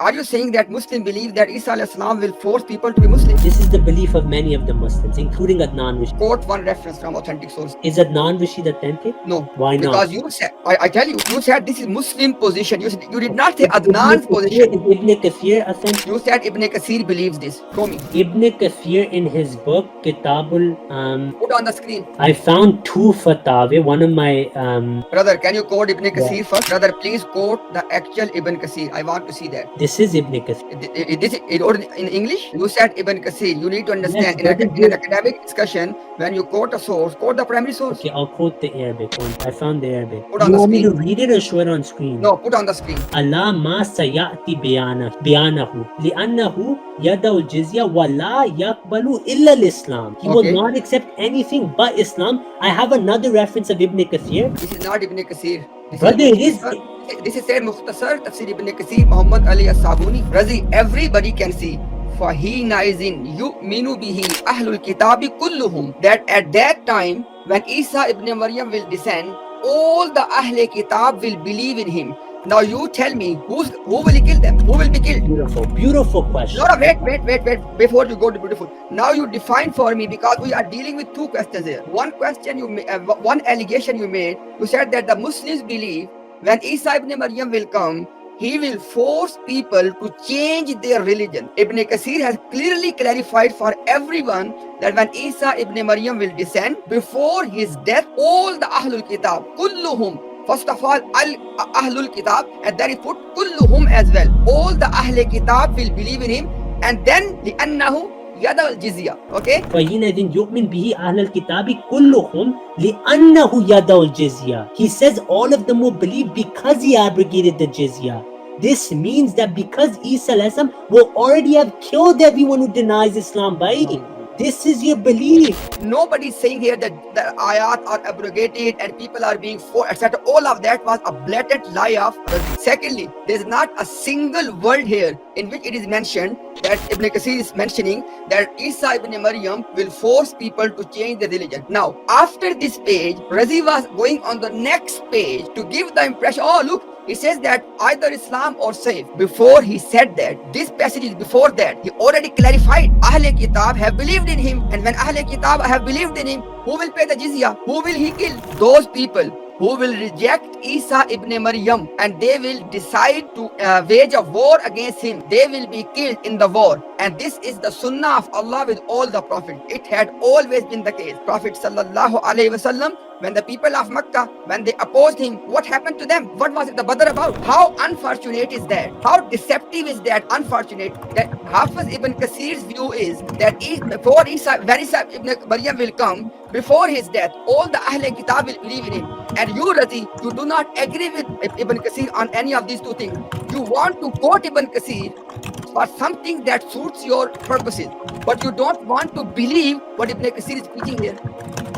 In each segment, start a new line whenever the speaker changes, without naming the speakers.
Are you saying that Muslims believe that Isa alayhi salam will force people to be Muslim?
This is the belief of many of the Muslims, including Adnan Rishi.
Quote one reference from authentic source.
Is Adnan Rashid authentic?
No.
Why not?
Because you said, I tell you, you said this is Muslim position. You did not say Adnan's position.
Is Ibn Kathir authentic?
You said Ibn Kathir believes this. Show me.
Ibn Kathir in his book Kitabul
Put on the screen.
I found two fatwa. One of my
Brother, can you quote Ibn Kathir first? Brother, please quote the actual Ibn Kathir. I want to see that.
This is Ibn Kathir.
In English, you said Ibn Kathir. You need to understand,
Yes,
in an academic discussion, when you quote a source, quote the primary source.
Okay, I'll quote the Arabic one. I found the Arabic.
Put on
You
the
want me to
screen.
read it or show it on screen?
No, put on the screen.
Allah ma sayati biyanahu li'annahu yada'u al-jizya wa la yaqbalu illa al-Islam. He will not accept anything but Islam. I have another reference of Ibn Kathir.
This is not Ibn Kathir.
Brother, it is.
This is said Mukhtasar Tafsir Ibn Kathir Muhammad Ali As-Sabuni. Razi, everybody can see. فَهِينَ إِذٍ يُؤْمِنُ بِهِ أَهْلُ الْكِتَابِ كُلُّهُم. That at that time, when Isa ibn Maryam will descend, all the Ahl Kitab will believe in him. Now you tell me, who will he kill them? Who will be killed?
Beautiful question.
No, wait. Before you go to beautiful. Now you define for me, because we are dealing with two questions here. One question one allegation you made. You said that the Muslims believe when Isa ibn Maryam will come, he will force people to change their religion. Ibn Kathir has clearly clarified for everyone that when Isa ibn Maryam will descend, before his death, all the Ahlul Kitab, kulluhum, first of all, Ahlul Kitab, and then he put kulluhum as well. All the Ahl Kitab will believe in him, and then لأنه يدع الجزية. Okay?
فَحِينَئِذٍ يُؤْمِنُ بِهِ أَهْلُ الْكِتَابِ كُلُّهُمْ لِأَنَّهُ يَدْعُ الْجِزْيَةَ. He says all of them will believe because he abrogated the jizya. This means that because Isa will already have killed everyone who denies Islam, bhai. This is your belief.
Nobody is saying here that the ayat are abrogated and people are being forced, etc. All of that was a blatant lie of Razi. Secondly, there is not a single word here in which it is mentioned that Ibn Kathir is mentioning that Isa ibn Maryam will force people to change their religion. Now, after this page, Razi was going on the next page to give the impression, oh look, he says that either Islam or safe. Before he said that, this passage is before that. He already clarified, Ahle Kitab have believed in him. And when Ahle Kitab have believed in him, who will pay the jizya? Who will he kill? Those people who will reject Isa ibn Maryam, and they will decide to wage a war against him. They will be killed in the war. And this is the sunnah of Allah with all the prophets. It had always been the case. Prophet sallallahu alaihi wasallam, when the people of Makkah, when they opposed him, what happened to them? What was the Badr about? How unfortunate is that? How deceptive is that? Unfortunate that Hafiz ibn Kathir's view is that before when Isa ibn Maryam will come, before his death, all the Ahl Kitab will believe in him. And you, Razi, you do not agree with Ibn Kathir on any of these two things. You want to quote Ibn Kathir for something that suits your purposes, but you don't want to believe what Ibn Kathir is preaching here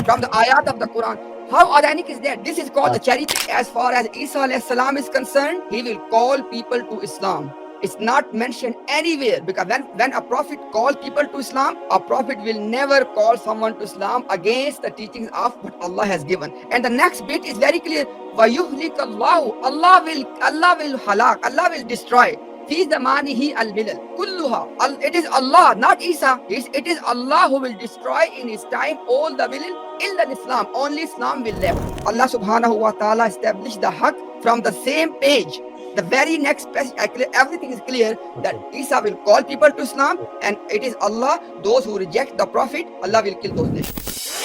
from the ayat of the Quran. How ironic is that? This is called the cherry pick. As far as Isa alayhi salam is concerned, he will call people to Islam. It's not mentioned anywhere, because when a prophet calls people to Islam, a prophet will never call someone to Islam against the teachings of what Allah has given. And the next bit is very clear. وَيُهْلِكَ اللَّهُ. Allah will halak, Allah will destroy. فِي زَمَانِهِ الْمِلَلِ كُلُّهَا. It is Allah, not Isa. It is Allah who will destroy in his time all the milal illa Islam. Only Islam will left. Allah subhanahu wa ta'ala established the haqq from the same page. The very next passage, everything is clear that Isa will call people to Islam, and it is Allah, those who reject the Prophet, Allah will kill those nations.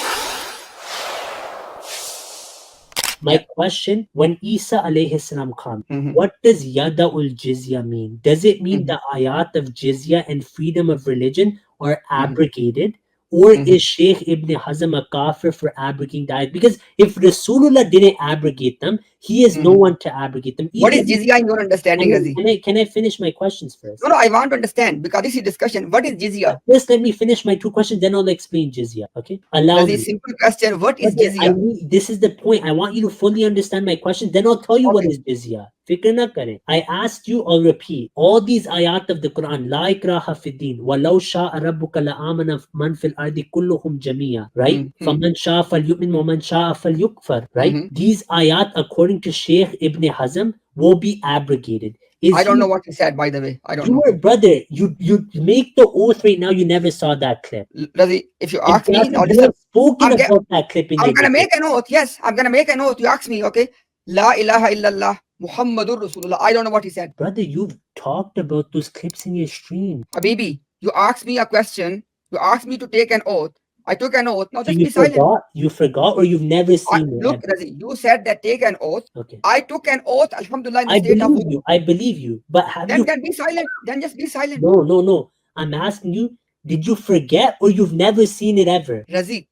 My question, when Isa alayhi salam comes, what does Yada'ul Jizya mean? Does it mean the ayat of Jizya and freedom of religion are abrogated? Or is Shaykh Ibn Hazm a kafir for abrogating the ayat? Because if Rasulullah didn't abrogate them, he is no one to abrogate them.
What is jizya in your understanding, Razi?
Can I finish my questions first?
No, I want to understand, because this is discussion. What is jizya?
Just let me finish my two questions, then I'll explain jizya. Okay? Allow me.
Simple question. What is jizya?
This is the point. I want you to fully understand my question, then I'll tell you what is jizya. Fikr na kare. I asked you, I'll repeat. All these ayat of the Quran, La ikraha fid din, walau sha'a rabbuka la amana man fil ardi kulluhum jamiya, right? Faman sha'a fal yu'min wa man sha'a fal yukfar, right? These ayat, according to Shaykh Ibn Hazm, will be abrogated. Is
I don't
he,
know what he said, by the way. I don't
you
know.
were, brother, you make the oath right now you never saw that clip.
Razi, if you
If
ask me, now
you
listen.
have spoken
I'm, ge-
about that clip in
I'm
your
gonna
debate.
make an oath. Yes, I'm gonna make an oath. You ask me, okay? La ilaha illallah Muhammadur Rasulullah. I don't know what he said.
Brother, you've talked about those clips in your stream.
Habibi, you asked me a question. You asked me to take an oath. I took an oath. Now
So
just be silent.
you forgot, or you've never seen it
Look,
ever?
Razi, you said that take an oath.
Okay.
I took an oath, Alhamdulillah, in the
I
state of
believe
wudu.
you. I believe you. But have you?
Then be silent. Then just be silent.
No. I'm asking you, did you forget, or you've never seen it ever?
Razik,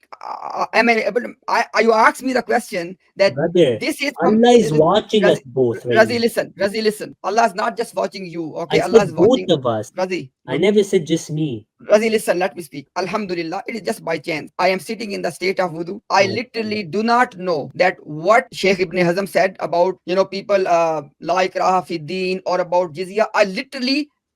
am I able to, you asked me the question that
Brother,
this is from
Allah is watching us
Razi,
both right
Razi,
now.
listen, Razi, listen. Allah is not just watching you,
I
okay? Allah is
said both
watching
of us.
Razi.
I
Look,
never said just me.
Razi, listen, let me speak. Alhamdulillah, it is just by chance. I am sitting in the state of wudu. I literally do not know that what Sheikh Ibn Hazm said about, people la ikraha fi deen or about jizya.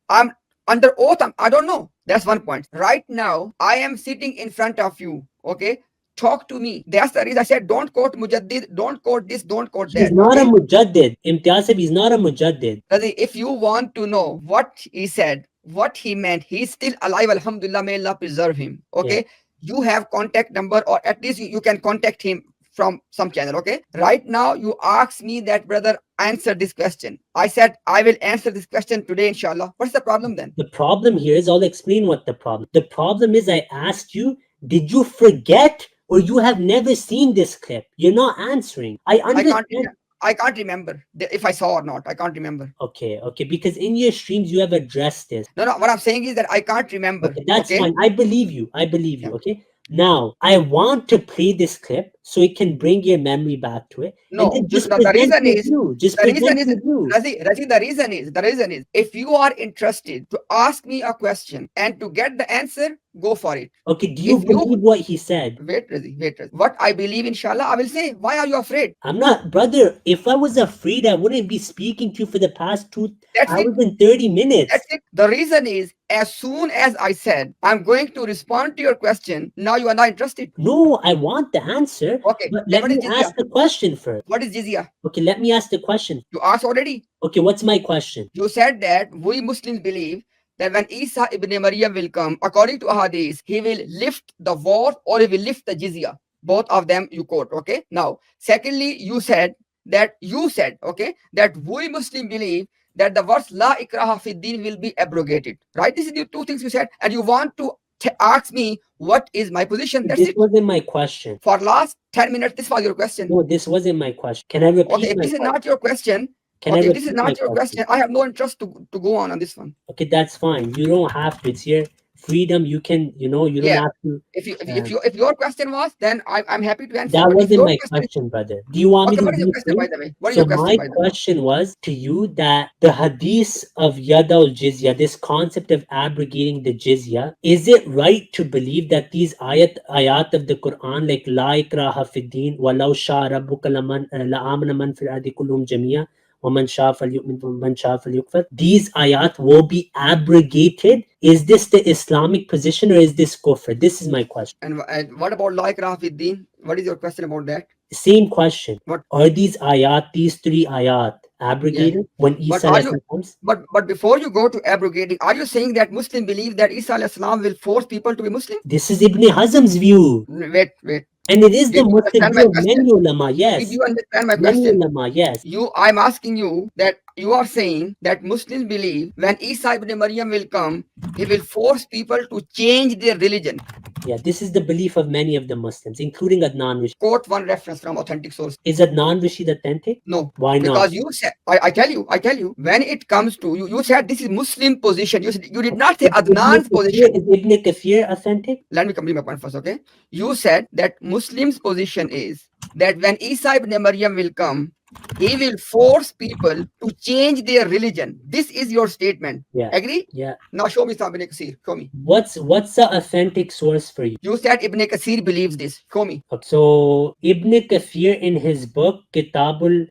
I'm under oath. I don't know. That's one point. Right now, I am sitting in front of you, okay? Talk to me. That's the reason I said don't quote Mujaddid, don't quote this, don't quote
He's
that,
not a
okay?
mujaddid. Imtiaz said he's not a mujaddid.
Razi, if you want to know what he said, what he meant, he's still alive, alhamdulillah, may Allah preserve him.
Yeah.
Okay. You have contact number, or at least you can contact him from some channel. Okay. Right now, you ask me that, brother, answer this question. I said I will answer this question today, inshallah. What's the problem then?
The problem here is, I'll explain what the problem. The problem is, I asked you, did you forget, or you have never seen this clip? You're not answering. I understand.
I can't remember if I saw or not. I can't remember.
Okay, because in your streams you have addressed this.
No. What I'm saying is that I can't remember.
Okay, that's
Okay.
fine. I believe you.
Yeah.
Okay. Now, I want to play this clip so it can bring your memory back to it.
No,
And then just
the
present
reason
your
is,
view. Just
the reason
present
is,
your view.
Razi, the reason is, if you are interested to ask me a question and to get the answer, go for it.
Okay, do you
If you
believe what he said?
wait, Razi, what I believe, inshallah, I will say. Why are you afraid?
I'm not, brother. If I was afraid, I wouldn't be speaking to you for the past 2
That's it.
hours and 30 minutes.
That's it. The reason is, as soon as I said I'm going to respond to your question, now you are not interested.
No, I want the answer.
Okay,
But
then
let
what is
me
jizya?
ask the question first.
What is jizya?
Okay, let me ask the question.
You asked already.
Okay, what's my question?
You said that we Muslims believe that when Isa ibn Maryam will come, according to Ahmadis, he will lift the war or he will lift the jizya. Both of them you quote, okay? Now, secondly, you said, okay, that we Muslim believe that the verse La ikraha fi din will be abrogated, right? This is the two things you said, and you want to ask me what is my position. That's
This
it.
wasn't my question.
For last 10 minutes, this was your question.
No, this wasn't my question. Can I repeat
Okay, if
my
this is
question?
not your question,
Can I
okay,
repeat
this is
my
not your question, I have no interest to go on this one.
Okay, that's fine. You don't have to. It's your freedom. You can, you don't
Yeah.
have to.
If your question was, then I'm happy to answer.
That
But if
wasn't
your
my
question
question, brother. Do you want me
okay,
to
what is your question, by
rephrase?
the way? What is
So
your question,
my
by the way?
question was to you that the hadith of Yada ul Jizya, this concept of abrogating the jizya, is it right to believe that these ayat of the Quran, like La ikraha fi din, walau sha rabbuka la'amana man fil ardi kullum jamia, وَمَنْ شَاءَ فَلْيُؤْمِنْ وَمَنْ شَاءَ فَلْيَكْفُرْ, these ayat will be abrogated? Is this the Islamic position, or is this kufr? This is my question.
And what about La ikraha fi din? What is your question about that?
Same question.
What?
Are these ayat, these 3 ayat, abrogated when
But
Isa comes?
but before you go to abrogating, are you saying that Muslim believe that Isa alayhi salam will force people to be Muslim?
This is Ibn Hazm's view.
Wait.
And it is the
Did you
Muslim
understand my
view of
question?
many ulama, yes.
Did you understand my
Many
question?
ulama, yes.
I'm asking you that you are saying that Muslims believe when Isa ibn Maryam will come, he will force people to change their religion.
Yeah, this is the belief of many of the Muslims, including Adnan Rashid.
Quote one reference from authentic source.
Is Adnan Rashid authentic?
No.
Why not?
Because you said, I tell you, when it comes to you said this is Muslim position. You did not say Adnan's position.
Is Ibn Kathir authentic?
Let me complete my point first, okay? You said that Muslim's position is that when Isa ibn Maryam will come, he will force people to change their religion. This is your statement.
Yeah.
Agree?
Yeah.
Now show me Ibn Kathir. Show me.
What's the authentic source for you?
You said Ibn Kathir believes this. Show me.
So Ibn Kathir in his book Kitabul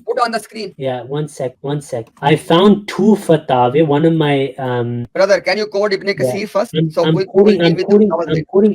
put on the screen.
Yeah, one sec. I found 2 fatawa. One of my
brother, can you quote Ibn Kathir first?
I'm quoting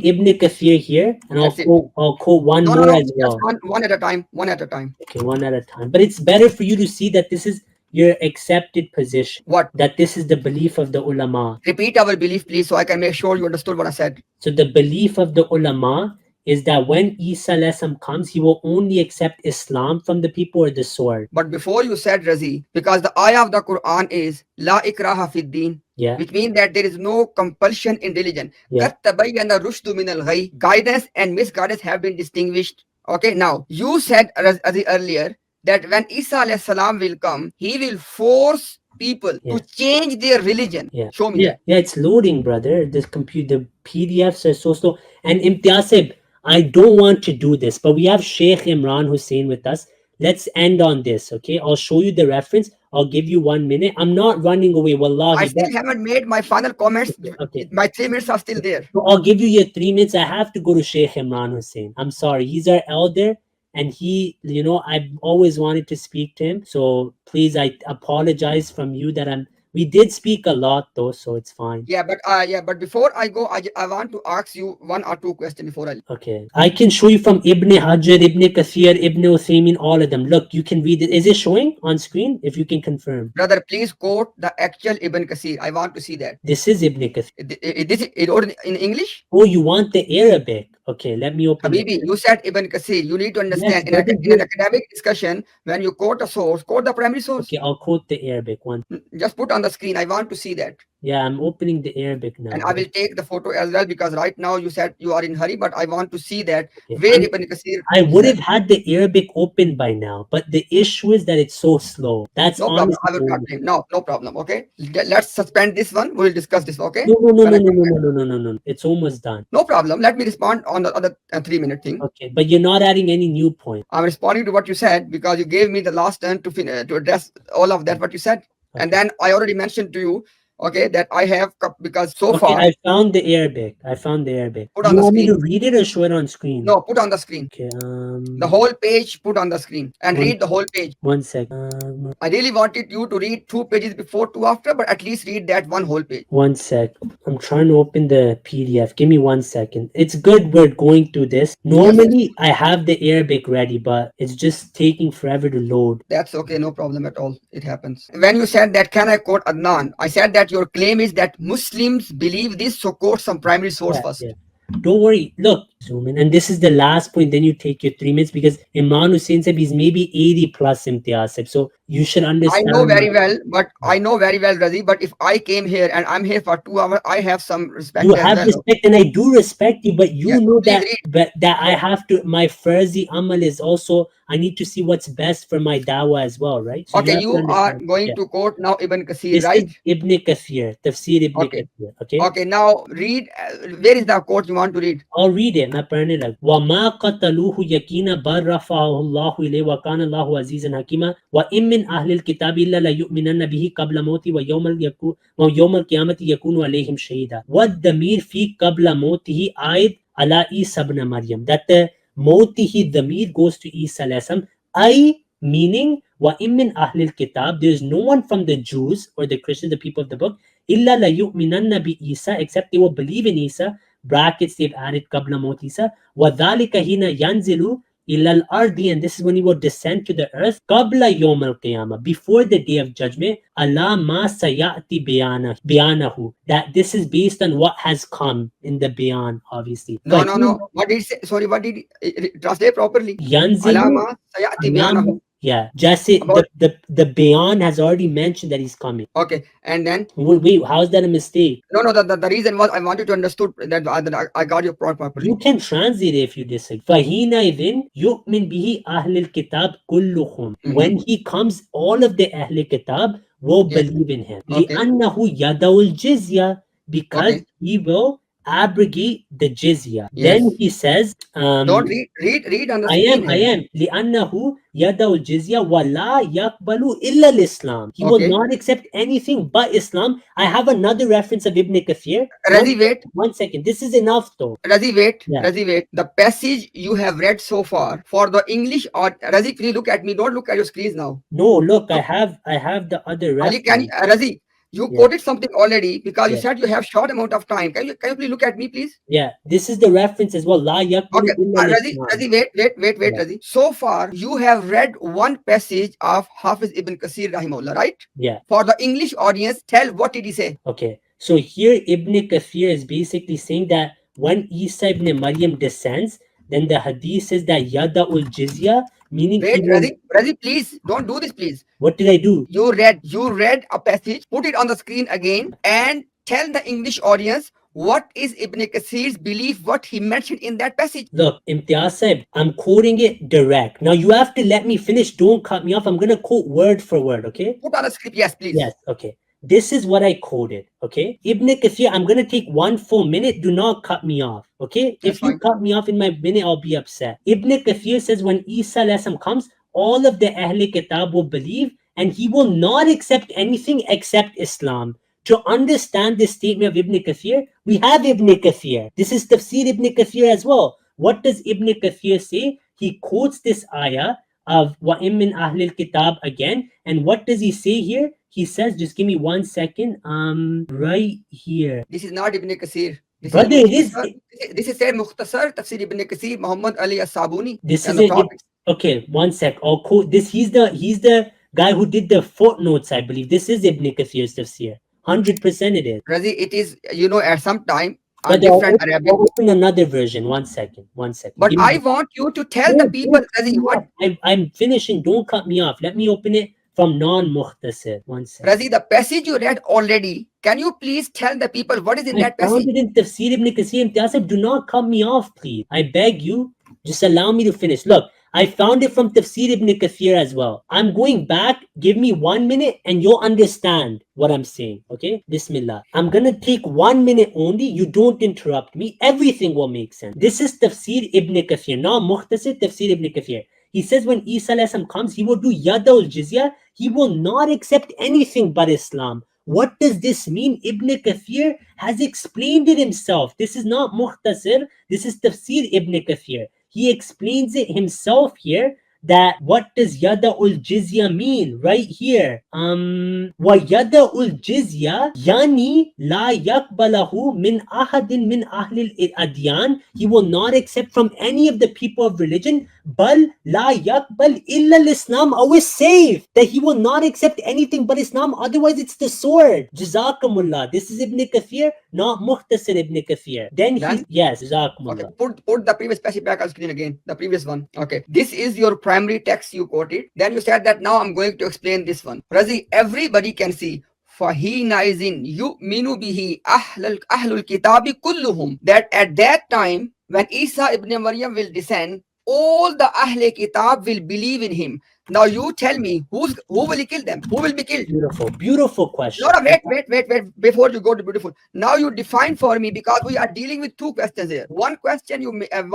Ibn Kathir here, and I'll quote one more as well.
One at a time.
Okay, one at a time. But it's better for you to see that this is your accepted position.
What?
That this is the belief of the ulama.
Repeat our belief, please, so I can make sure you understood what I said.
So the belief of the ulama is that when Isa comes, he will only accept Islam from the people or the sword.
But before you said, Razi, because the ayah of the Quran is La ikraha fid din,
Yeah.
which means that there is no compulsion in religion.
Yeah.
Qad tabayyana rushdu min al-ghayy. Guidance and misguidance have been distinguished. Okay, now you said Razi earlier that when Isa alayhi salam will come, he will force people
Yeah.
to change their religion.
Yeah.
Show me that.
Yeah, it's loading, brother. The PDFs are so slow. And Imtiasib, I don't want to do this, but we have Sheikh Imran Hussein with us. Let's end on this, okay? I'll show you the reference. I'll give you 1 minute. I'm not running away, wallahi.
I still haven't made my final comments.
Okay.
My 3 minutes are still there.
So I'll give you your 3 minutes. I have to go to Sheikh Imran Hussein. I'm sorry. He's our elder. And he, I've always wanted to speak to him. So please, I apologize from you that we did speak a lot though, so it's fine.
Yeah, but before I go, I want to ask you 1 or 2 questions before I.
Okay. I can show you from Ibn Hajar, Ibn Kathir, Ibn Uthaymin, all of them. Look, you can read it. Is it showing on screen? If you can confirm.
Brother, please quote the actual Ibn Kathir. I want to see that.
This is Ibn Kathir.
This is wrote in English?
Oh, you want the Arabic? Okay, let me open
Habibi, you said Ibn Kathir. You need to understand, in an academic discussion, when you quote a source, quote the primary source.
Okay, I'll quote the Arabic one.
Just put on the screen. I want to see that.
Yeah, I'm opening the Arabic now.
And I will take the photo as well, because right now you said you are in hurry, but I want to see that
Okay.
where Ibn Kathir.
I would have had the Arabic open by now, but the issue is that it's so slow. That's
No problem.
honestly
I will cut him. No problem. Okay. Let's suspend this one. We will discuss this. Okay.
No. It's almost done.
No problem. Let me respond on the other 3-minute thing.
Okay, but you're not adding any new point.
I'm responding to what you said because you gave me the last turn to address all of that what you said,
Okay.
and then I already mentioned to you, okay, that I have because so
Okay,
far.
I found the Arabic.
Put
Do
on
you
the
want me to
screen.
read it or show it on screen?
No, put on the screen.
Okay.
The whole page put on the screen and read the whole page.
1 sec.
I really wanted you to read 2 pages before, 2 after, but at least read that one whole page.
1 sec. I'm trying to open the PDF. Give me 1 second. It's good we're going through this. Normally, I have the Arabic ready, but it's just taking forever to load.
That's okay, no problem at all. It happens. When you said that, can I quote Adnan? I said that your claim is that Muslims believe this, so quote some primary source first.
Yeah. Don't worry. Look, zoom in. And this is the last point. Then you take your 3 minutes because Imran Hussein said he's maybe 80 plus Imtiaz. So you should understand.
I know very well, Razi. But if I came here and I'm here for 2 hours, I have some respect.
You have respect, and I do respect you, but you know that I have to. My farzi amal is also. I need to see what's best for my dawah as well, right? So
okay, you are going to quote now Ibn Kathir,
this
right?
Is Ibn Kathir, Tafsir Ibn Kathir. Okay.
Okay, now read. Where is the quote you want to read?
I'll read it. मैं पढ़ने लग. وَمَا قَتَلُوهُ يَقِينًا بَلْ رَفَعَهُ اللَّهُ إِلَيْهِ وَكَانَ اللَّهُ عَزِيزًا حَكِيمًا وَإِن مِّنْ أَهْلِ الْكِتَابِ إِلَّا لَيُؤْمِنَنَّ بِهِ قَبْلَ مَوْتِهِ وَيَوْمَ الْقِيَامَةِ يَكُونُ عَلَيْهِمْ شَهِيدًا. وَالضَّمِيرُ فِي قَبْلَ مَوْتِهِ عائد على Isa ibn Maryam. That the موتِهِ dhamir goes to Isa alayhi salam. Meaning وَإِن مِّنْ أَهْلِ الْكِتَابِ, there is no one from the Jews or the Christians, the people of the book, إِلَّا لَيُؤْمِنَنَّ بِإِيسَى, except they will believe in Isa. Brackets they've added قبل موت Isa. وَذَلِكَ هِنَ يَنْزِلُ إِلَى الْأَرْضِ, and this is when he will descend to the earth. قَبْلَ يَوْمَ الْقِيَامَةِ, before the day of judgment. عَلَى مَا سَيَأْتِي بِيَانَهُ, that this is based on what has come in the bayan, obviously.
No. What did he say? Sorry, what did he translate properly?
يَنْزِلُ Yeah, just the bayan has already mentioned that he's coming.
Okay, and then
wait, how is that a mistake?
No. The reason was I wanted to understood that I got your point properly.
You can translate it if you disagree. فَهِينَئِذٍ يُؤْمِنْ بِهِ أَهْلِ الْكِتَابِ كُلُّهُمْ. When he comes, all of the Ahl Kitab will believe in him. لِأَنَّهُ يَدَوُ الْجِزْيَةِ, because he will abrogate the jizya. Then he says,
don't read on the screen.
I am. لِأَنَّهُ يَدَوُ الْجِزْيَةِ وَلَا يَقْبَلُ إِلَّا الْإِسْلَامِ. He will not accept anything but Islam. I have another reference of Ibn Kathir.
Razi, wait.
1 second. This is enough though.
Razi, wait. The passage you have read so far for the English, or Razi, please look at me. Don't look at your screens now.
No, look, I have the other reference.
Razi, You
Yeah.
quoted something already because you
Yeah.
said you have short amount of time. Can you please look at me, please?
Yeah. This is the reference as well. La yakbulu
Okay,
illa
Razi,
al-Islam.
wait,
Yeah.
Razi. So far, you have read one passage of Hafiz ibn Kasir Rahimahullah, right?
Yeah.
For the English audience, tell what did he say?
Okay. So here Ibn Kathir is basically saying that when Isa ibn Maryam descends, then the hadith says that yada ul jizya, meaning he
Wait,
will.
Razi, please don't do this, please.
What did I do?
You read a passage, put it on the screen again, and tell the English audience what is Ibn Kasir's belief, what he mentioned in that passage.
Look, Imtiaz Saib, I'm quoting it direct. Now you have to let me finish. Don't cut me off. I'm gonna quote word for word, okay?
Put on the script, yes, please.
Yes, okay. This is what I quoted, okay? Ibn Kathir, I'm gonna take 1 full minute. Do not cut me off, okay?
That's
If you
fine.
cut me off in my minute, I'll be upset. Ibn Kathir says when Isa alayhi comes, all of the Ahl Kitab will believe and he will not accept anything except Islam. To understand this statement of Ibn Kathir, we have Ibn Kathir. This is Tafsir Ibn Kathir as well. What does Ibn Kathir say? He quotes this ayah of Wa'im min Ahlil Kitab again. And what does he say here? He says, just give me 1 second. Right here.
This is not Ibn Kasir. This
Brother,
is
it is.
this is said Mukhtasar Tafsir Ibn Kasir Muhammad Ali As-Sabuni.
This
And
is
the
it.
topics.
Okay, 1 sec. I'll quote this. He's the guy who did the footnotes, I believe. This is Ibn Kathir's tafsir. 100% it is.
Razi, it is, at some time a
But
different Arabic.
I'll open another version. 1 second. 1 second.
But
Give
I
me.
want you to tell the
No,
people,
don't cut
Razi,
me
what
off. I'm finishing. Don't cut me off. Let me open it from non-mukhtasir. 1 second.
Razi, the passage you read already. Can you please tell the people what is in
I
that
found
passage?
it in Tafsir ibn Kasir. Imtiaz, do not cut me off, please. I beg you. Just allow me to finish. Look, I found it from Tafsir ibn Kathir as well. I'm going back. Give me 1 minute and you'll understand what I'm saying. Okay? Bismillah. I'm gonna take 1 minute only. You don't interrupt me. Everything will make sense. This is Tafsir ibn Kathir. Not Mukhtasir, Tafsir ibn Kathir. He says when Isa comes, he will do Yada ul Jizya. He will not accept anything but Islam. What does this mean? Ibn Kathir has explained it himself. This is not Mukhtasir. This is Tafsir ibn Kathir. He explains it himself here that what does yada ul jizya mean right here. Wa yada ul jizya yani la yakbalahu min ahadin min ahlil adyan. He will not accept from any of the people of religion. Bal la yakbal illa islam. Always safe that he will not accept anything but Islam. Otherwise, it's the sword. Jazakumullah. This is Ibn Kathir, not Mukhtasar Ibn Kathir. Then he, yes, Jazakumullah.
Okay, put the previous passage back on screen again. The previous one. Okay. This is your primary text you quoted. Then you said that now I'm going to explain this one. Razi, everybody can see. فَهِينَئِذٍ يُؤْمِنُ بِهِ أَهْلُ الْكِتَابِ كُلُّهُم. That at that time, when Isa ibn Maryam will descend, all the Ahle Kitab will believe in him. Now you tell me, who will he kill them? Who will be killed?
Beautiful question.
No, wait. Before you go to beautiful, now you define for me, because we are dealing with two questions here. One question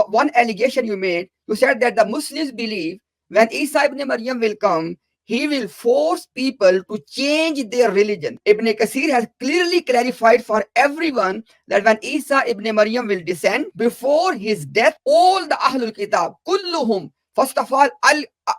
one allegation you made. You said that the Muslims believe when Isa ibn Maryam will come, he will force people to change their religion. Ibn Kasir has clearly clarified for everyone that when Isa ibn Maryam will descend, before his death, all the Ahlul Kitab, kulluhum, first of all,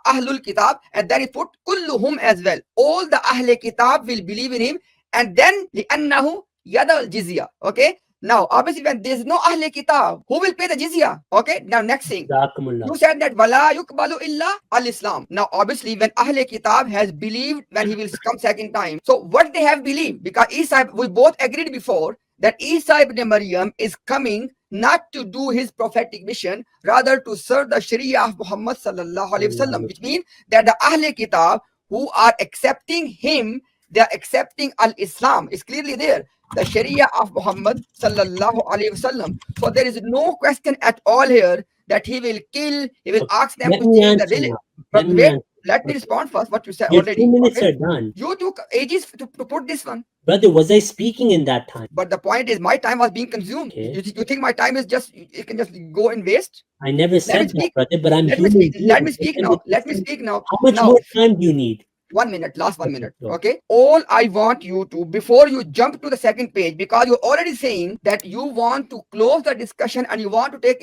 Ahlul Kitab, and then he put kulluhum as well. All the Ahle Kitab will believe in him, and then li'annahu yada al-jizya. Okay. Now, obviously, when there's no Ahle Kitab, who will pay the jizya? Okay. Now, next thing. You said that wala yukbalu illa al-Islam. Now, obviously, when Ahle Kitab has believed when he will come second time. So, what they have believed? Because Isa, we both agreed before that Isa ibn Maryam is coming not to do his prophetic mission, rather to serve the Sharia of Muhammad sallallahu alaihi wasallam, which means that the Ahle Kitab who are accepting him, they are accepting al-Islam. It's clearly there, the Sharia of Muhammad sallallahu alaihi wasallam. So there is no question at all here that he will kill, he will ask them to change the religion. But wait, let me respond first what you said already.
2 minutes are done.
You took ages to put this one.
Brother, was I speaking in that time?
But the point is, my time was being consumed.
Okay.
You think my time is just, it can just go in waste?
I never said that, brother, but I'm
human. Let me speak now.
How much more time do you need?
1 minute, last 1 minute. Okay. All I want you to, before you jump to the second page, because you're already saying that you want to close the discussion and you want to take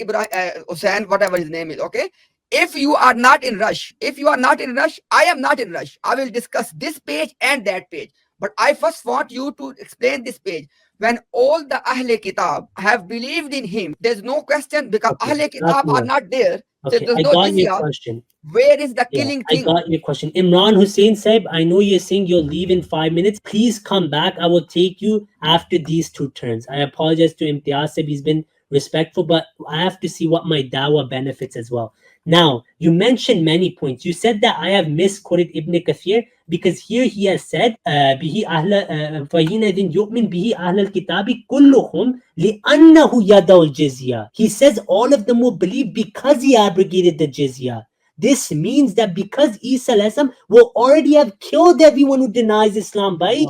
Hussain, whatever his name is. Okay. If you are not in rush, I am not in rush. I will discuss this page and that page. But I first want you to explain this page. When all the Ahle Kitab have believed in him, there's no question because
Okay,
Ahle Kitab are not there. So
okay,
there's
I
no
got your
jizya.
question.
Where is the
Yeah,
killing
I
thing?
got your question. Imran Hussein Saib, I know you're saying you'll leave in 5 minutes. Please come back. I will take you after these two turns. I apologize to Imtiaz Saib. He's been respectful, but I have to see what my dawah benefits as well. Now, you mentioned many points. You said that I have misquoted Ibn Kathir because here he has said, به أهل فحينئذ يؤمن به أهل الكتاب كلهم لأنه يدعو الجزية. He says all of them will believe because he abrogated the jizya. This means that because Isa alayhi will already have killed everyone who denies Islam, by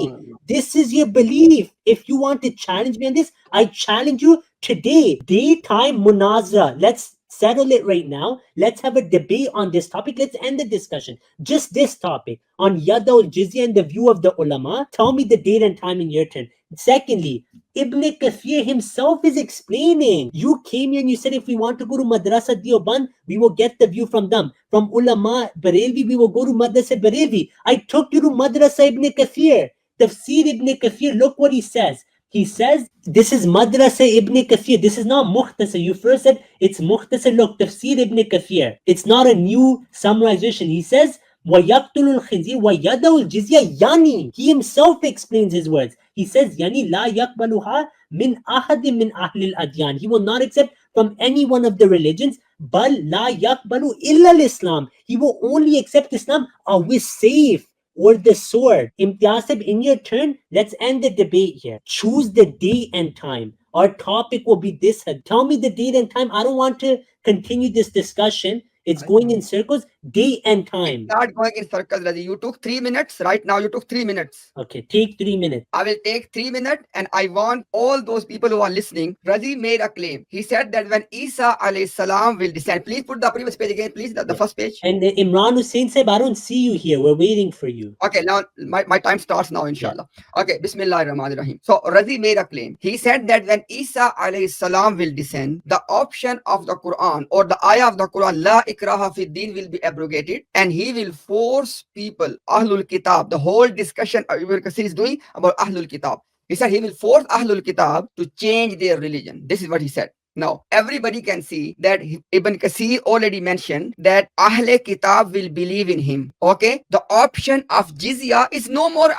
this is your belief. If you want to challenge me on this, I challenge you today. Daytime munazra. Let's settle it right now. Let's have a debate on this topic. Let's end the discussion. Just this topic on Yada ul Jizya and the view of the ulama. Tell me the date and time in your turn. Secondly, Ibn Kathir himself is explaining. You came here and you said if we want to go to Madrasa Deoband, we will get the view from them. From Ulama Barelvi, we will go to Madrasa Barelvi. I took you to Madrasa Ibn Kathir. Tafsir Ibn Kathir, look what he says. He says, this is Madrasa Ibn Kathir. This is not Mukhtasar. You first said it's Mukhtasar. Look, Tafsir Ibn Kathir. It's not a new summarization. He says, وَيَقْتُلُ الْخِنْزِيرَ وَيَدَعُ الْجِزْيَةَ Yani. He himself explains his words. He says, Yani la yakbaluha min ahadin min ahlil adyan. He will not accept from any one of the religions. Bal la yakbalu illa Islam. He will only accept Islam with safe or the sword. Imtiasib, in your turn, let's end the debate here. Choose the date and time. Our topic will be this. Tell me the date and time. I don't want to continue this discussion. It's going in circles. Date and time.
It's not going in circles, Razi. You took 3 minutes. Right now, you took 3 minutes.
Okay, take 3 minutes.
I will take 3 minutes and I want all those people who are listening. Razi made a claim. He said that when Isa alayhi salam will descend, please put the previous page again, please, the first page.
And Imran Hussein said, I don't see you here. We're waiting for you.
Okay, now my time starts now, inshallah. Okay, Bismillah ar-Rahman ar-Rahim. So Razi made a claim. He said that when Isa alayhi salam will descend, the option of the Quran or the ayah of the Quran, La ikraha fi din, will be abrogated and he will force people, Ahlul Kitab, the whole discussion Ibn Kathir is doing about Ahlul Kitab. He said he will force Ahlul Kitab to change their religion. This is what he said. Now, everybody can see that Ibn Kathir already mentioned that Ahle Kitab will believe in him. Okay? The option of jizya is no more,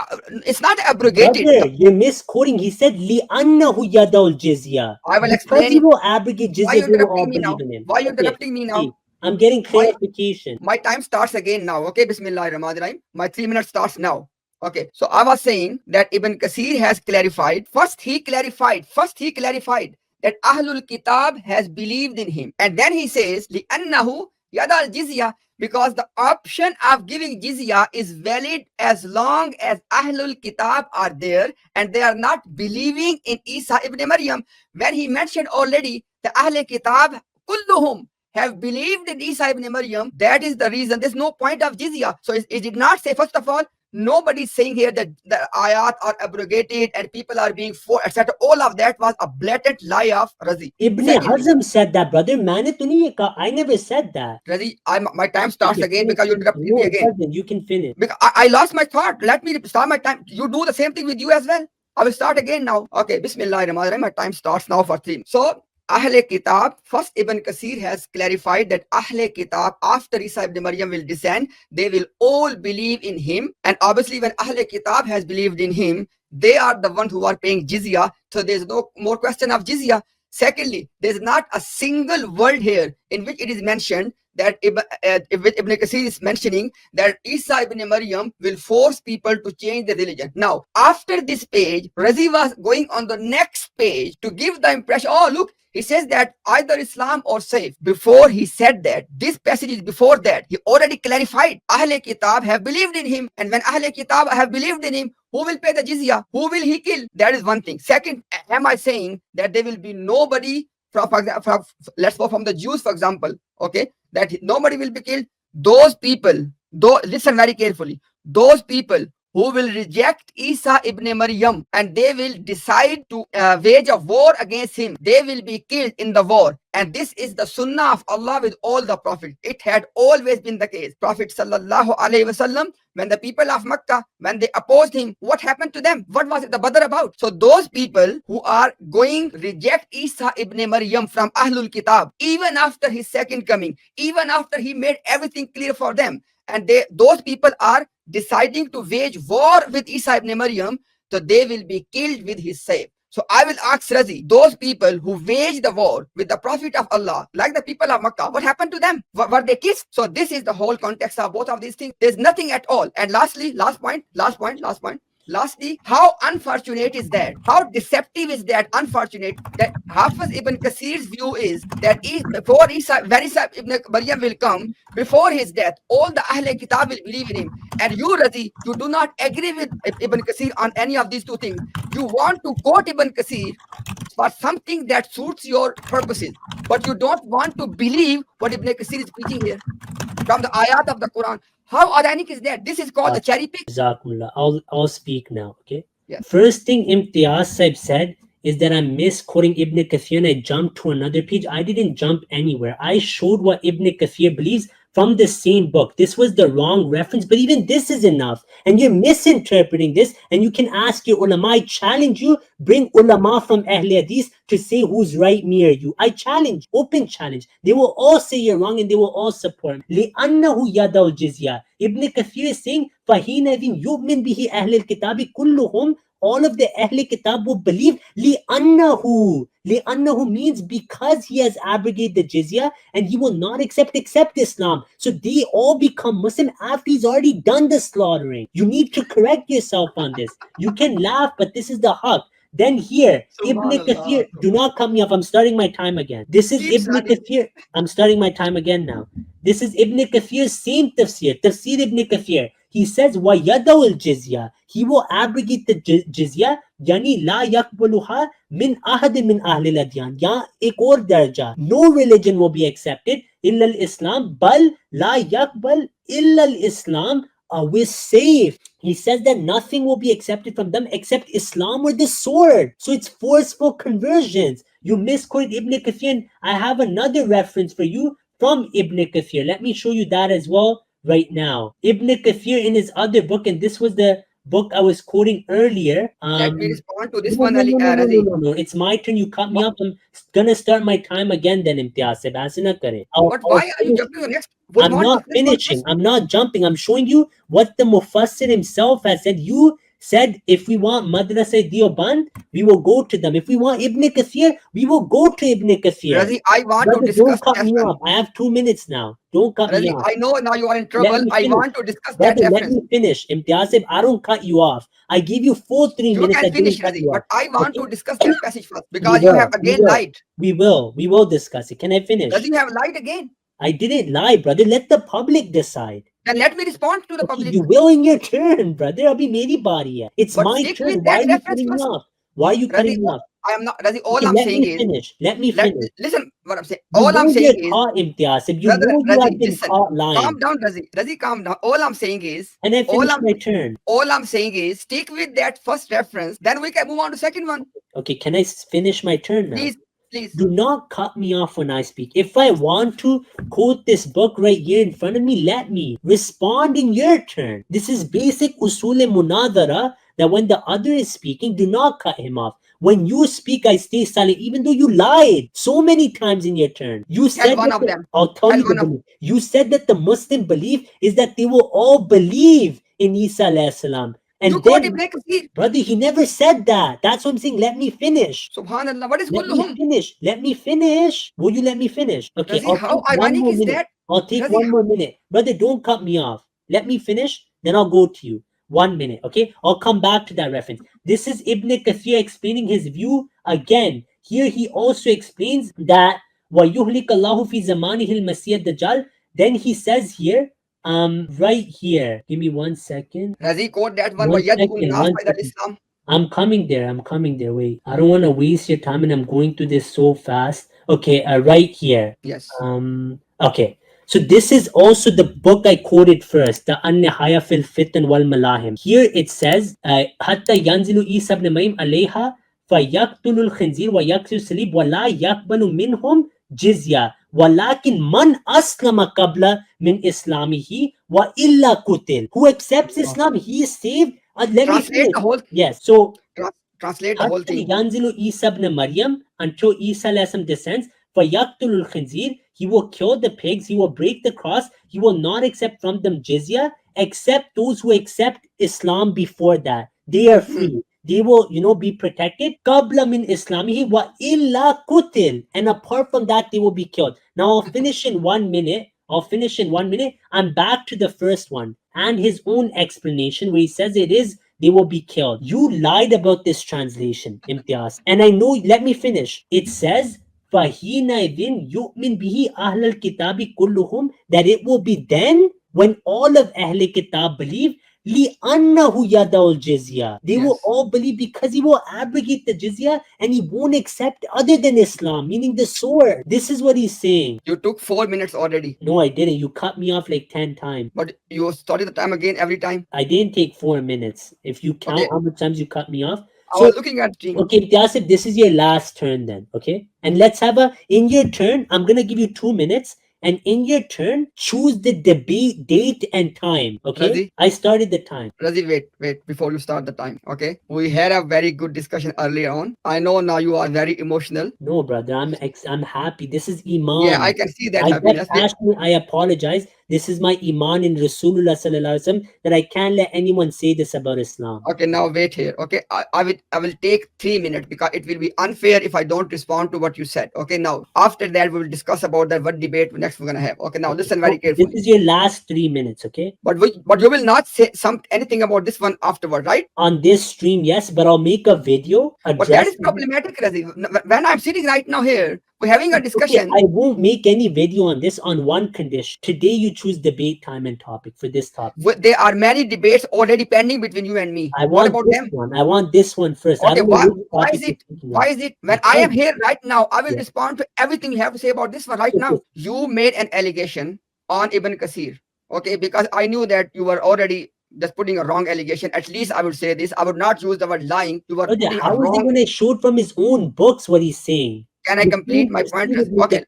it's not abrogated.
Brother, you're misquoting. He said, لِأَنَّهُ يَدَعُ الْجِزْيَةَ.
I will
Because
explain.
he will abrogate
Why are you
jizya, they will all
interrupting me now?
believe in him.
Why are you
Okay,
interrupting me now?
see, I'm getting clarification.
My time starts again now. Okay, Bismillah ar-Rahman ar-Rahim. My 3 minutes starts now. Okay, so I was saying that Ibn Kathir has clarified. First he clarified that Ahlul Kitab has believed in him. And then he says, لِأَنَّهُ يَدَعُ الْجِزْيَةَ, because the option of giving jizya is valid as long as Ahlul Kitab are there and they are not believing in Isa ibn Maryam. When he mentioned already the Ahlul Kitab, kulluhum, have believed in Isa ibn Maryam, that is the reason. There's no point of jizya. So it did not say, first of all, nobody is saying here that the ayat are abrogated and people are being forced, etc. All of that was a blatant lie of Razi.
Ibn Hazm said that, brother. I never said that.
Razi, my time starts again because you interrupted me again.
You can finish.
Because I lost my thought. Let me start my time. You do the same thing with you as well. I will start again now. Okay, Bismillah ar-Rahman ar-Rahim. My time starts now for 3. So, Ahle Kitab, first Ibn Kathir has clarified that Ahle Kitab, after Isa ibn Maryam will descend, they will all believe in him. And obviously when Ahle Kitab has believed in him, they are the ones who are paying jizya. So there's no more question of jizya. Secondly, there's not a single word here in which it is mentioned that Ibn Kathir is mentioning that Isa ibn Maryam will force people to change their religion. Now, after this page, Razi was going on the next page to give the impression, oh look, he says that either Islam or safe. Before he said that, this passage is before that. He already clarified, Ahle Kitab have believed in him. And when Ahle Kitab have believed in him, who will pay the jizya? Who will he kill? That is one thing. Second, am I saying that there will be nobody let's go from the Jews, for example, okay, that nobody will be killed? Those people, listen very carefully, those people who will reject Isa ibn Maryam, and they will decide to wage a war against him. They will be killed in the war. And this is the sunnah of Allah with all the prophets. It had always been the case. Prophet sallallahu alaihi wasallam, when the people of Makkah, when they opposed him, what happened to them? What was it the Badr about? So those people who are going reject Isa ibn Maryam from Ahlul Kitab, even after his second coming, even after he made everything clear for them, and those people are deciding to wage war with Isa ibn Maryam, so they will be killed with his sayf. So I will ask Razi, those people who waged the war with the Prophet of Allah, like the people of Makkah, what happened to them? Were they kissed? So this is the whole context of both of these things. There's nothing at all. And lastly, last point. Lastly, how unfortunate is that? How deceptive is that? Unfortunate that Hafiz ibn Kasir's view is that before Isa, when Isa ibn Maryam will come, before his death, all the Ahl Kitab will believe in him. And you, Razi, you do not agree with Ibn Kasir on any of these two things. You want to quote Ibn Kasir for something that suits your purposes, but you don't want to believe what Ibn Kasir is preaching here from the ayat of the Quran. How ironic is that? This is called the cherry pick.
Jazakumullah. I'll speak now, okay?
Yes.
First thing Imtiaz Saib said is that I'm misquoting Ibn Kathir and I jumped to another page. I didn't jump anywhere. I showed what Ibn Kathir believes from the same book. This was the wrong reference, but even this is enough. And you're misinterpreting this, and you can ask your ulama. I challenge you, bring ulama from Ahl Hadith to say who's right near you. I challenge, open challenge. They will all say you're wrong and they will all support. لِأَنَّهُ يَدَوْ الْجِزْيَةِ Ibn Kathir is saying, فَهِينَذٍ يُؤْمِنْ بِهِ أَهْلِ الْكِتَابِ كُلُّهُمْ all of the Ahl Kitab will believe لِأَنَّهُ means because he has abrogated the jizya and he will not accept Islam. So they all become Muslim after he's already done the slaughtering. You need to correct yourself on this. You can laugh, but this is the haqq. Then here, Ibn Kathir, do not cut me off. I'm starting my time again. This is Ibn Kathir. I'm starting my time again now. This is Ibn Kathir's same tafsir. Tafsir Ibn Kathir. He says, وَيَدَوْ الْجِزْيَةِ He will abrogate the jizya, yani la yakbuluha min ahad min ahli al-adyan. Ya ek aur darja. No religion will be accepted illa al-Islam, bal la yakbal illa al-Islam with safe. He says that nothing will be accepted from them except Islam or the sword. So it's forceful conversions. You misquoted Ibn Kathir. I have another reference for you from Ibn Kathir. Let me show you that as well right now. Ibn Kathir in his other book, and this was the book I was quoting earlier.
Let me respond to this
no,
one,
no,
Ali.
no, no, no, no, no. It's my turn. You cut me off. I'm gonna start my time again then, Imtiaz.
But why are you jumping to the next?
I'm not finishing. I'm not jumping. I'm showing you what the Mufassir himself has said. You said if we want Madrasa Deoband, we will go to them. If we want Ibn Kathir, we will go to Ibn Kathir.
Razi, I want
Brother,
to discuss
don't cut me off. I have 2 minutes now. Don't cut me off.
I know now you are in trouble. I want to discuss
Brother,
that
let
reference.
me finish. Imtiaz, I don't cut you off. I give you full 3 minutes.
You can finish, Razi, but I want to discuss that passage first because you have again lied.
We will discuss it. Can I finish?
Razi, you have lied again.
I didn't lie, brother. Let the public decide.
Then let me respond to the public.
You will in your turn, brother. Abhi meri bari hai. It's my turn. Why are you cutting me off? Why are you cutting me off?
I am not, Razi. All I'm saying is.
Let me finish.
Listen, what I'm saying. All I'm saying is.
Caught, Imtiaz. You know you have been caught lying.
Calm down, Razi. Razi, calm down. All I'm saying is.
And I finished my turn.
All I'm saying is stick with that first reference. Then we can move on to second one.
Okay, can I finish my turn now?
Please.
Do not cut me off when I speak. If I want to quote this book right here in front of me, let me respond in your turn. This is basic usul munadara, that when the other is speaking, do not cut him off. When you speak, I stay silent, even though you lied so many times in your turn. You said
one of them.
I'll tell you the belief. You said that the Muslim belief is that they will all believe in Isa alayhi salam. And
you
then, brother, he never said that. That's what I'm saying. Let me finish.
Subhanallah. What is
kulluhum? Let me finish. Will you let me finish? Okay.
How ironic is that?
I'll take 1 more minute. Brother, don't cut me off. Let me finish. Then I'll go to you. 1 minute. Okay. I'll come back to that reference. This is Ibn Kathir explaining his view again. Here he also explains that وَيُهْلِكَ اللَّهُ فِي زَمَانِهِ الْمَسِيحَ الدَّجَّالِ. Then he says here, right here. Give me 1 second.
Razi, quote that one.
Islam. I'm coming there. Wait. I don't want to waste your time and I'm going through this so fast. Okay, right here.
Yes.
Okay. So this is also the book I quoted first, the An-Nihaya fil Fitan wal Malahim. Here it says, Hatta yanzilu Isa ibn Maryam alayha fayaqtulul khinzir wa yaksil salib wa la yaqbalu minhum jizya walakin man aslama qabla min islamihi wa illa kutil. Who accepts Islam, he is saved. Let me
Translate
finish.
the whole.
Yes. So
Translate the whole
Hatta
thing.
yanzilu Isa ibn Maryam, until Isa descends, فَيَقْتُلُ الْخِنْزِيرِ, he will kill the pigs, he will break the cross, he will not accept from them jizya, except those who accept Islam before that. They are free. They will, be protected. قَبْلَ مِنْ إِسْلَامِهِ وَإِلَّا قُتِلْ. And apart from that, they will be killed. Now, I'll finish in 1 minute. I'm back to the first one and his own explanation where he says it is they will be killed. You lied about this translation, Imtiaz. And I know, let me finish. It says, فَحِينَئِذٍ يُؤْمِنْ بِهِ أَهْلَ الْكِتَابِ كُلُّهُم, that it will be then when all of Ahl Kitab believe, لِأَنَّهُ يَدَعُ الْجِزْيَةِ. They will all believe because he will abrogate the jizya and he won't accept other than Islam, meaning the sword. This is what he's saying.
You took 4 minutes already.
No, I didn't. You cut me off like 10 times.
But you started the time again every time.
I didn't take 4 minutes. If you count
Okay.
how many times you cut me off.
I was looking at the
Okay, Yasif, this is your last turn then, okay? And let's have in your turn, I'm going to give you 2 minutes. And in your turn, choose the debate date and time, okay?
Razi?
I started the time.
Razi, wait, before you start the time, okay? We had a very good discussion earlier on. I know now you are very emotional.
No, brother, I'm happy. This is Iman.
Yeah, I can see that
I
happiness.
get passionate. I apologize. This is my Iman in Rasulullah sallallahu alaihi wasallam that I can't let anyone say this about Islam.
Okay, now wait here. Okay, I will take 3 minutes because it will be unfair if I don't respond to what you said. Okay, now after that we will discuss about that what debate next we're gonna have. Okay, now listen very carefully.
This is your last 3 minutes, okay?
But you will not say anything about this one afterward, right?
On this stream, yes, but I'll make a video.
But that is problematic, Razi. When I'm sitting right now here, we're having a discussion.
Okay, I won't make any video on this on one condition. Today you choose debate time and topic for this topic.
There are many debates already pending between you and me.
I want this one. I want this one first.
Okay, why is it? Why is it? When I am here right now, I will respond to everything you have to say about this one right now. You made an allegation on Ibn Kathir. Okay, because I knew that you were already just putting a wrong allegation. At least I would say this. I would not use the word lying. You were putting
how is he going to show from his own books what he's saying?
Can I complete my point? Okay,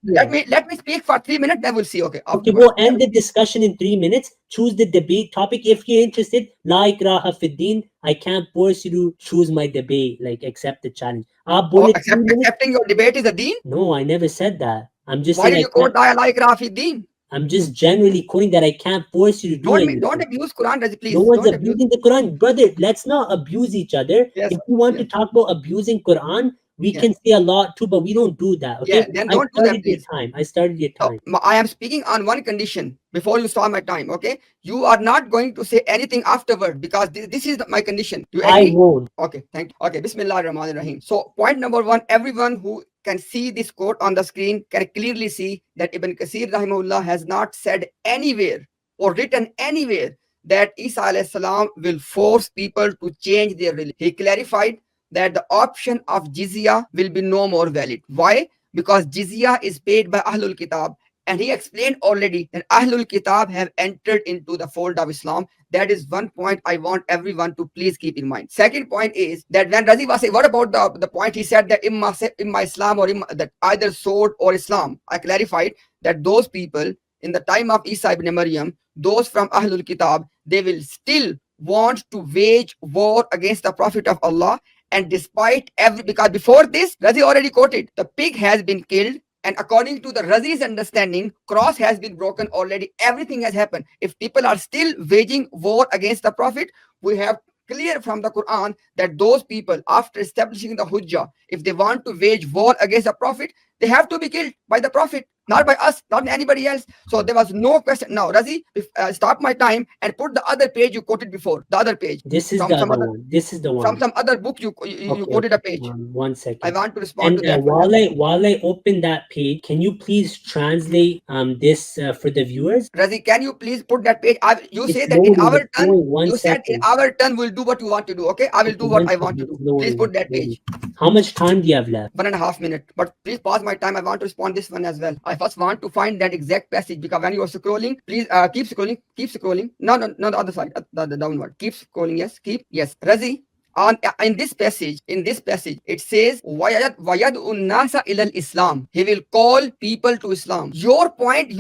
let me speak for 3 minutes, then we'll see. Okay,
we'll end the discussion in 3 minutes. Choose the debate topic if you're interested. La ikraha fiddin. I can't force you to choose my debate. Like, accept the challenge.
Accepting your debate is a deen?
No, I never said that. I'm just
Why
saying.
do you quote la ikraha fiddin?
I'm just generally quoting that I can't force you to do it.
Don't abuse Quran, please.
No one's abusing the Quran. Brother, let's not abuse each other.
Yes,
if you want to talk about abusing Quran, we can say a lot too, but we don't do that. Okay.
Yeah, then don't do that, please.
I started your time.
I am speaking on one condition before you start my time. Okay. You are not going to say anything afterward because this is my condition. You agree?
I won't.
Okay, thank you. Okay, Bismillah ar-Rahman ar-Rahim. So point number 1, everyone who can see this quote on the screen can clearly see that Ibn Kathir rahimahullah has not said anywhere or written anywhere that Isa alayhi salam will force people to change their religion. He clarified that the option of jizya will be no more valid. Why? Because jizya is paid by Ahlul Kitab. And he explained already that Ahlul Kitab have entered into the fold of Islam. That is one point I want everyone to please keep in mind. Second point is that when Razi was saying, what about the point he said that imma Islam or that either sword or Islam? I clarified that those people in the time of Isa ibn Maryam, those from Ahlul Kitab, they will still want to wage war against the Prophet of Allah. And despite because before this, Razi already quoted, the pig has been killed. And according to the Razi's understanding, cross has been broken already. Everything has happened. If people are still waging war against the Prophet, we have clear from the Quran that those people, after establishing the Hujjah, if they want to wage war against the Prophet, they have to be killed by the Prophet, not by us, not anybody else. So there was no question. Now, Razi, stop my time and put the other page you quoted before, the other page.
This is the other one. This is the one.
From some other book, you quoted a page.
1 second.
I want to respond to that.
While I open that page, can you please translate this for the viewers?
Razi, can you please put that page? You say that in our turn, you said in our turn we'll do what you want to do. Okay, I will do what I want to do. Please put that page.
How much time do you have left?
1.5 minutes. But please pause my my time, I want to respond this one as well. I first want to find that exact passage, because when you are scrolling, please keep scrolling. No, the other side, the downward. Keep scrolling. Yes. Razi, on in this passage, it says wayad unnasa ilal Islam. He will call people to Islam. Your point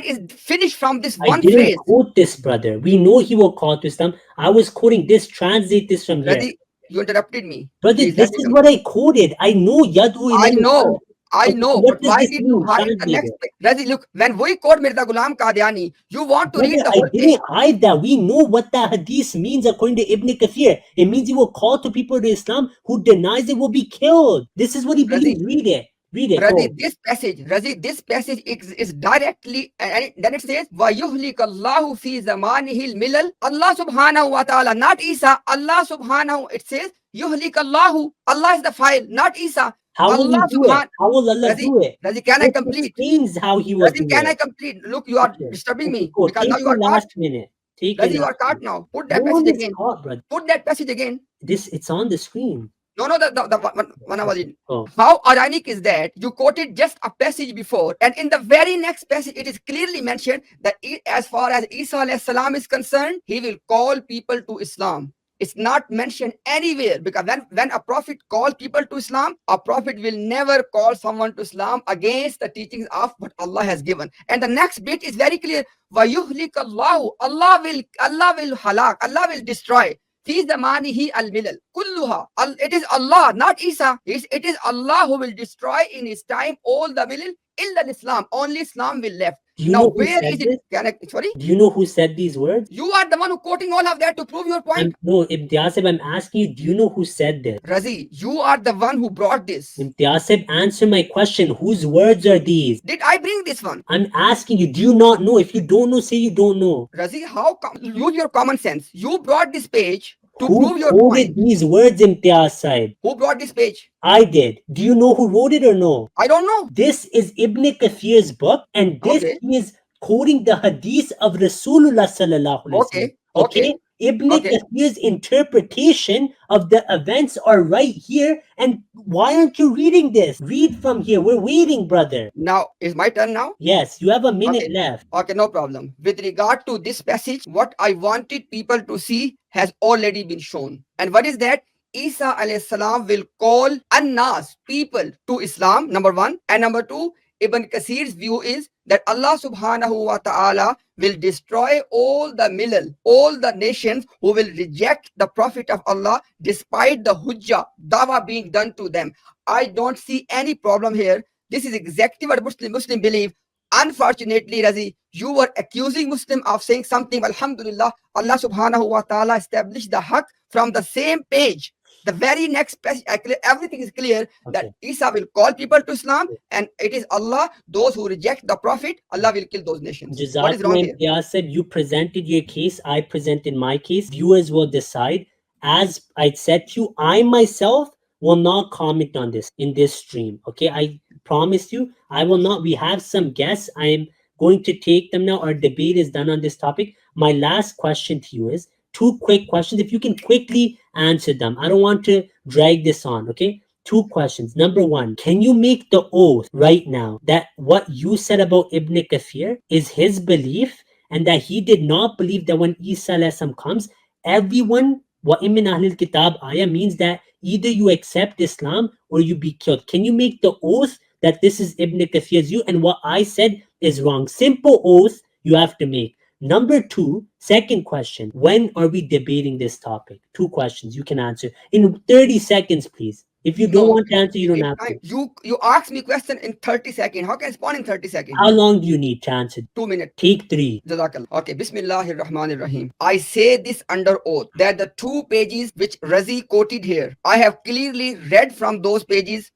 is finished from this
I
one
didn't
phrase.
quote this, brother. We know he will call to Islam. I was quoting this. Translate this from here.
Razi, you interrupted me.
Brother,
Please
this
let me
is
come.
what I quoted. I know Yadu
I
ilal Islam.
know,
Okay,
but
what does
why
this
did you
mean?
hide the
Translate
next?
it.
Razi, look, when we quote Mirza Ghulam Qadiani, you want to
Brother,
read the
I
whole page.
didn't hide that. We know what that hadith means according to Ibn Kathir. It means he will call to people to Islam who denies it will be killed. This is what he
Razi,
believes. Read it. Read it. Go.
Razi, this passage is directly, and then it says, وَيُهْلِكَ اللَّهُ فِي زَمَانِهِ الْمِلَلِ. Allah subhanahu wa ta'ala, not Isa. Allah subhanahu, it says, يُهْلِكَ اللَّهُ. Allah is the file, not Isa.
How will he
Allah
do it?
subhanahu.
How will Allah do it?
Razi, can I
This
complete?
explains how he will
Razi,
do
can I
it.
complete? Look, you are
Okay.
disturbing
Okay,
me,
go.
because now
Take
you
your
are caught.
last minute. Take your
Razi, you are
last
caught
minute.
now. Put
No
that
one
passage
is
again.
caught, brother.
Put that passage again.
It's on the screen.
No, the one I was in.
Oh.
How ironic is that you quoted just a passage before, and in the very next passage, it is clearly mentioned that as far as Isa alayhi salam is concerned, he will call people to Islam. It's not mentioned anywhere, because when a prophet calls people to Islam, a prophet will never call someone to Islam against the teachings of what Allah has given. And the next bit is very clear. وَيُهْلِكَ اللَّهُ. Allah will halak. Allah will destroy. Fi zamanihi al-milal kulluha. It is Allah, not Isa. It is Allah who will destroy in his time all the milal illa Islam. Only Islam will left.
Do you
Now,
know who
where
said
is it?
this?
Sorry?
Do you know who said these words?
You are the one who quoting all of that to prove your point.
Imtiasib, I'm asking you, do you know who said this?
Razi, you are the one who brought this.
Imtiasib, answer my question. Whose words are these?
Did I bring this one?
I'm asking you, do you not know? If you don't know, say you don't know.
Razi, how come? Use your common sense. You brought this page to
Who
prove your
quoted
point.
these words, Imtiasib?
Who brought this page?
I did. Do you know who wrote it or no?
I don't know.
This is Ibn Kathir's book, and this
Okay.
is quoting the hadith of Rasulullah sallallahu alaihi wasallam. Okay? Ibn Kathir's interpretation of the events are right here. And why aren't you reading this? Read from here. We're waiting, brother.
Now, is my turn now?
Yes, you have a minute left.
Okay, no problem. With regard to this passage, what I wanted people to see has already been shown. And what is that? Isa alayhi salam will call annas, people, to Islam, number one. And number two, Ibn Kasir's view is that Allah subhanahu wa ta'ala will destroy all the milal, all the nations who will reject the Prophet of Allah despite the hujjah, dawa being done to them. I don't see any problem here. This is exactly what Muslim believe. Unfortunately, Razi, you were accusing Muslim of saying something. Alhamdulillah, Allah subhanahu wa ta'ala established the haqq from the same page. The very next passage, everything is clear that Isa will call people to Islam, and it is Allah, those who reject the Prophet, Allah will kill those nations. What is wrong here?
Yasib, you presented your case, I presented my case. Viewers will decide. As I said to you, I myself will not comment on this in this stream. Okay, I promise you, I will not. We have some guests. I am going to take them now. Our debate is done on this topic. My last question to you is two quick questions. If you can quickly answer them, I don't want to drag this on. Okay, two questions. Number one, can you make the oath right now that what you said about Ibn Kathir is his belief, and that he did not believe that when Isa comes, everyone, wa min ahlil kitab ayah, means that either you accept Islam or you be killed? Can you make the oath that this is Ibn Kathir's view and what I said is wrong? Simple oath you have to make. Number two, second question, when are we debating this topic? Two questions you can answer in 30 seconds, please. If you don't want to answer, you don't have to.
You ask me question in 30 seconds. How can I respond in 30 seconds?
How long do you need to answer?
2 minutes.
Take 3.
Jazakallah. Okay, Bismillahir Rahmanir Rahim. I say this under oath that the 2 pages which Razi quoted here, I have clearly read from those pages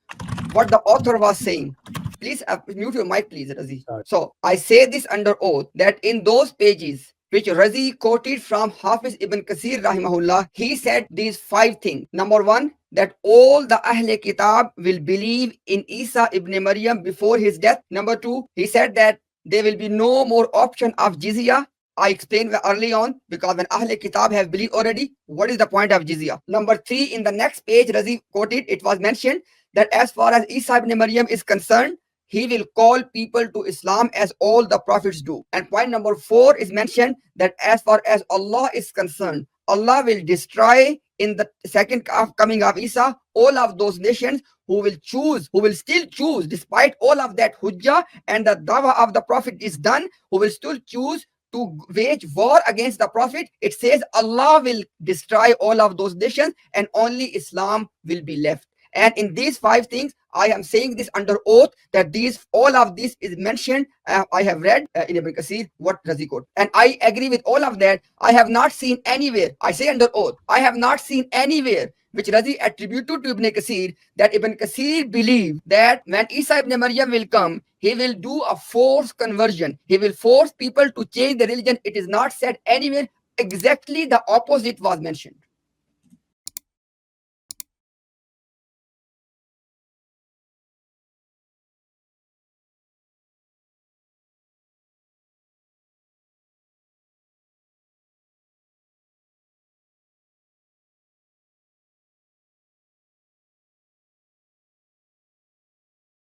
what the author was saying. Please mute your mic, please, Razi.
Sorry.
So I say this under oath that in those pages which Razi quoted from Hafiz Ibn Kathir rahimahullah, he said these 5 things. Number 1, that all the Ahle Kitab will believe in Isa ibn Maryam before his death. Number 2, he said that there will be no more option of jizya. I explained early on, because when Ahle Kitab have believed already, what is the point of jizya? Number 3, in the next page, Razi quoted, it was mentioned that as far as Isa ibn Maryam is concerned, he will call people to Islam as all the prophets do. And point number 4 is mentioned that as far as Allah is concerned, Allah will destroy in the second coming of Isa all of those nations who will still choose, despite all of that hujjah and the dawah of the prophet is done, who will still choose to wage war against the prophet. It says Allah will destroy all of those nations and only Islam will be left. And in these 5 things, I am saying this under oath that all of this is mentioned. I have read in Ibn Kathir what Razi quote, and I agree with all of that. I have not seen anywhere, I say under oath, I have not seen anywhere which Razi attributed to Ibn Kathir that Ibn Kathir believed that when Isa ibn Maryam will come, he will do a forced conversion. He will force people to change the religion. It is not said anywhere. Exactly the opposite was mentioned.